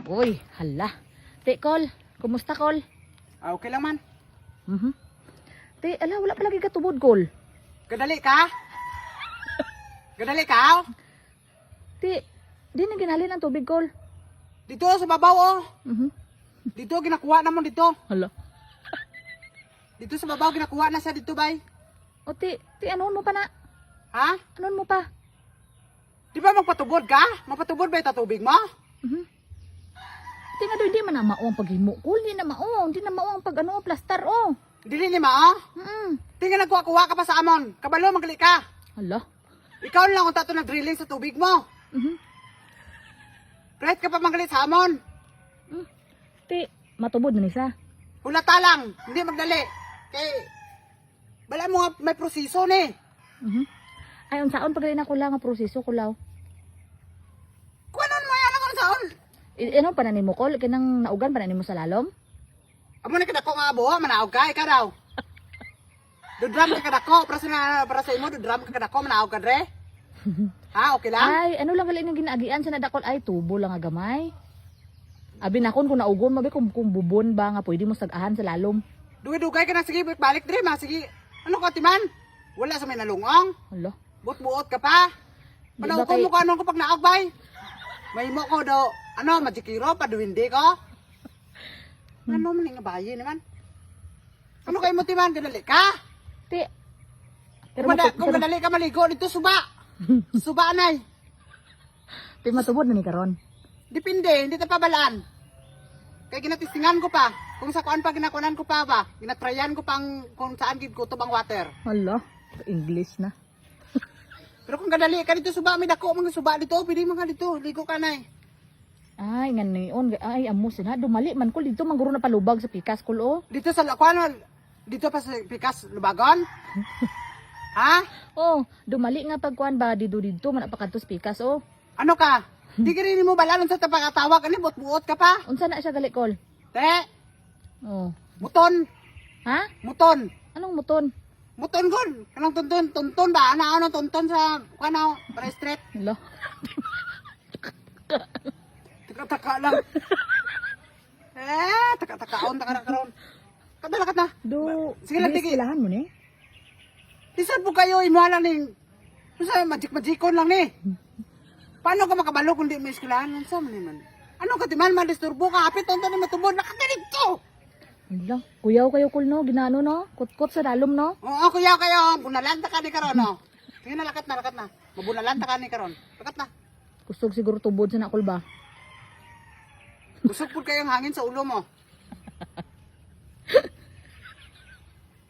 Uy, hala. Te, Kol. Kumusta, Kol? Okay lang man. Te, ala, wala palagi katubod, Kol. Gadali ka? Gadali ka? Te, di na ginhalin ang tubig, Kol. Dito sa babaw oh. Mhm. Dito ginakuha na mo dito. Hala. Dito sa babaw ginakuha na siya dito bay. O, te, anoon mo pa na? Ha? Anoon mo pa? Di ba magpatubod ka? Magpatubod ba ita tubig mo? Te, nga doon, hindi man na mao ang paghimo, Kol. Hindi na mao. Hindi na mao ang pag, plastar, oh. Dili ni ma oh. Mm. Tingnan nagkuha-kuha ka pa sa amon. Kabalo magali ka. Hala. Ikaw lang kung tato nag-drilling sa tubig mo. Kahit ka pa magalit sa amon. Te, matubod na ni sa. Hulata lang. Hindi magdali. Kay bala mo nga may proseso ni. Ay, unsaon pag na kulaw nga proseso, kulaw. Kuanon mo yan ako saon. Ano pa na nimo, Kol? Kinang naugan pa na nimo sa lalom? Amo na kadako nga abo, manaog ka, ikaw daw. Dudram ka kadako, para sa imo, dudram ka kadako, manaog ka dre. Ha, okay lang? Ay, ano lang gali nang ginaagian sa nadakol? Ay, tubo lang nga gamay. Abi nakon kung naugon, mabi kung bubon ba nga pwede mo sagahan sa lalom. Dugay-dugay ka na, sige, balik dre, ma, sige. Ano ka, timan? Wala sa may nalungong. Hala. Buot-buot ka pa. Di ba Panawag kay- mo ka kapag naog bay. May mo ko daw, majikiro, paduwindi ko. Ano man nga bayi naman? Ano kayo mo timan, ganali ka? Te. Kung ganali ka maligo, dito suba. Suba anay. Te, matubod na ni karon. Depende, hindi ta pabalaan. Kaya ginatistingan ko pa. Kung sa kuan pa ginakunan ko pa ba? Ginatrayan ko pang kung saan gid ko tubang water. Hala. English na. Pero kung ganali ka dito suba, may dako mga suba dito, pwede mga dito, ligo ka nay. Ay, nga niyon. Ay, amo sina. Dumali man, Kol. Dito mangguro na palubag sa pikas, Kol, oh. Dito sa kuan, dito pa sa Pikas Lubagon. Ha? Oh, dumali nga pagkuan ba dito man apakadto sa pikas, oh. Ano ka? Di ka rin mo balalon sa tapakatawag, ano, buot-buot ka pa? Unsa na siya gali, Kol? Te, Oh. muton, Ha? muton. Anong muton? Muton gon, kanang tunton ba? Ano tunton sa kuan para street. Hala. Taka-taka lang. Taka-takaon, taka-takaon. Kadalakat na. Sige lang, tigi. Iskilahan mo ni? Isad po kayo, imuha lang ning, sa magic-magicon lang ni. Paano ka makabalo kung di may eskwelahan? Ano sa man? Ano ka, timan, madisturbo ka, hapit, tonto na matubod, nakatinig to! Hala. Kuyaw kayo, Kol, no? Ginano, no? Kutkot sa dalom, no? Oo, kuya kayo, bunalanta ka ni karon, no? Sige na, lakat na. Mabunalanta ka ni karon. Lakat na. Kusog siguro tubod sa nakol ba? Gusog po kayong hangin sa ulo mo.